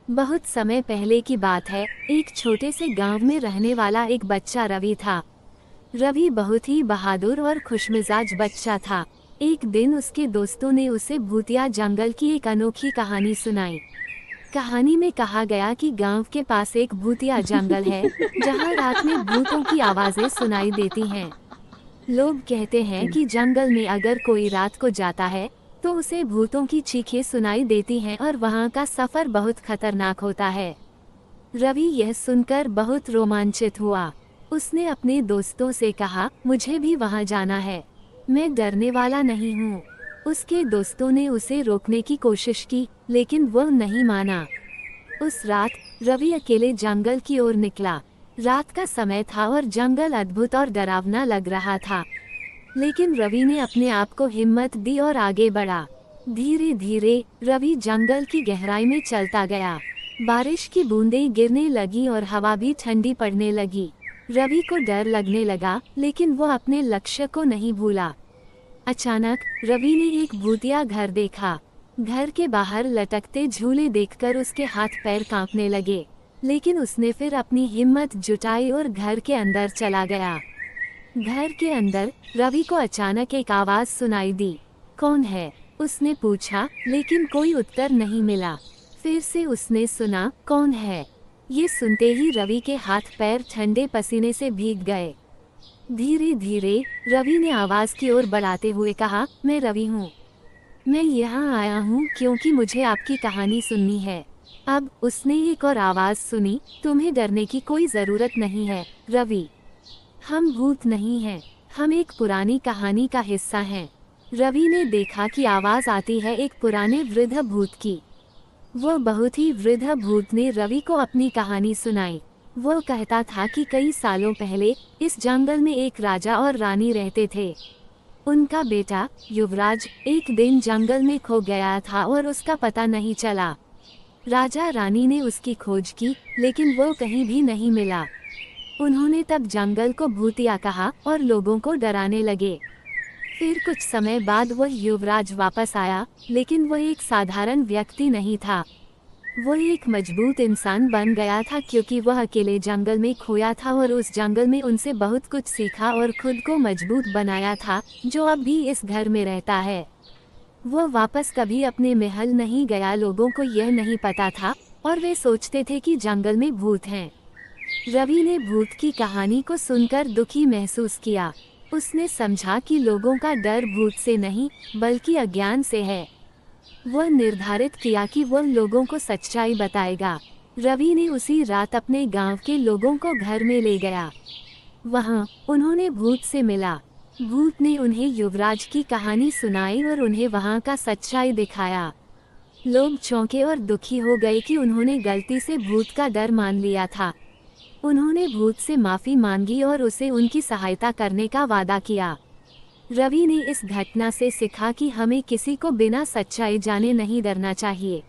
बहुत समय पहले की बात है। एक छोटे से गांव में रहने वाला एक बच्चा रवि था। रवि बहुत ही बहादुर और खुशमिजाज बच्चा था। एक दिन उसके दोस्तों ने उसे भूतिया जंगल की एक अनोखी कहानी सुनाई। कहानी में कहा गया कि गांव के पास एक भूतिया जंगल है, जहां रात में भूतों की आवाजें सुनाई देती हैं। लोग कहते हैं कि जंगल में अगर कोई रात को जाता है तो उसे भूतों की चीखें सुनाई देती हैं और वहां का सफर बहुत खतरनाक होता है। रवि यह सुनकर बहुत रोमांचित हुआ। उसने अपने दोस्तों से कहा, मुझे भी वहां जाना है, मैं डरने वाला नहीं हूँ। उसके दोस्तों ने उसे रोकने की कोशिश की, लेकिन वह नहीं माना। उस रात रवि अकेले जंगल की ओर निकला। रात का समय था और जंगल अद्भुत और डरावना लग रहा था। लेकिन रवि ने अपने आप को हिम्मत दी और आगे बढ़ा। धीरे धीरे रवि जंगल की गहराई में चलता गया। बारिश की बूंदें गिरने लगी और हवा भी ठंडी पड़ने लगी। रवि को डर लगने लगा, लेकिन वो अपने लक्ष्य को नहीं भूला। अचानक रवि ने एक भूतिया घर देखा। घर के बाहर लटकते झूले देखकर उसके हाथ पैर कांपने लगे, लेकिन उसने फिर अपनी हिम्मत जुटाई और घर के अंदर चला गया। घर के अंदर रवि को अचानक एक आवाज सुनाई दी। कौन है? उसने पूछा, लेकिन कोई उत्तर नहीं मिला। फिर से उसने सुना, कौन है? ये सुनते ही रवि के हाथ पैर ठंडे पसीने से भीग गए। धीरे धीरे रवि ने आवाज की ओर बढ़ाते हुए कहा, मैं रवि हूँ। मैं यहाँ आया हूँ क्योंकि मुझे आपकी कहानी सुननी है। अब उसने एक और आवाज सुनी, तुम्हें डरने की कोई जरूरत नहीं है रवि। हम भूत नहीं हैं, हम एक पुरानी कहानी का हिस्सा हैं। रवि ने देखा कि आवाज आती है एक पुराने वृद्ध भूत की। वो बहुत ही वृद्ध भूत ने रवि को अपनी कहानी सुनाई। वो कहता था कि कई सालों पहले इस जंगल में एक राजा और रानी रहते थे। उनका बेटा युवराज एक दिन जंगल में खो गया था और उसका पता नहीं चला। राजा रानी ने उसकी खोज की, लेकिन वो कहीं भी नहीं मिला। उन्होंने तब जंगल को भूतिया कहा और लोगों को डराने लगे। फिर कुछ समय बाद वह युवराज वापस आया, लेकिन वह एक साधारण व्यक्ति नहीं था। वह एक मजबूत इंसान बन गया था, क्योंकि वह अकेले जंगल में खोया था और उस जंगल में उनसे बहुत कुछ सीखा और खुद को मजबूत बनाया था, जो अब भी इस घर में रहता है। वह वापस कभी अपने महल नहीं गया। लोगों को यह नहीं पता था और वे सोचते थे कि जंगल में भूत हैं। रवि ने भूत की कहानी को सुनकर दुखी महसूस किया। उसने समझा कि लोगों का डर भूत से नहीं, बल्कि अज्ञान से है। वह निर्धारित किया कि वह लोगों को सच्चाई बताएगा। रवि ने उसी रात अपने गांव के लोगों को घर में ले गया। वहां उन्होंने भूत से मिला। भूत ने उन्हें युवराज की कहानी सुनाई और उन्हें वहां का सच्चाई दिखाया। लोग चौंके और दुखी हो गए कि उन्होंने गलती से भूत का डर मान लिया था। उन्होंने भूत से माफी मांगी और उसे उनकी सहायता करने का वादा किया। रवि ने इस घटना से सीखा कि हमें किसी को बिना सच्चाई जाने नहीं डरना चाहिए।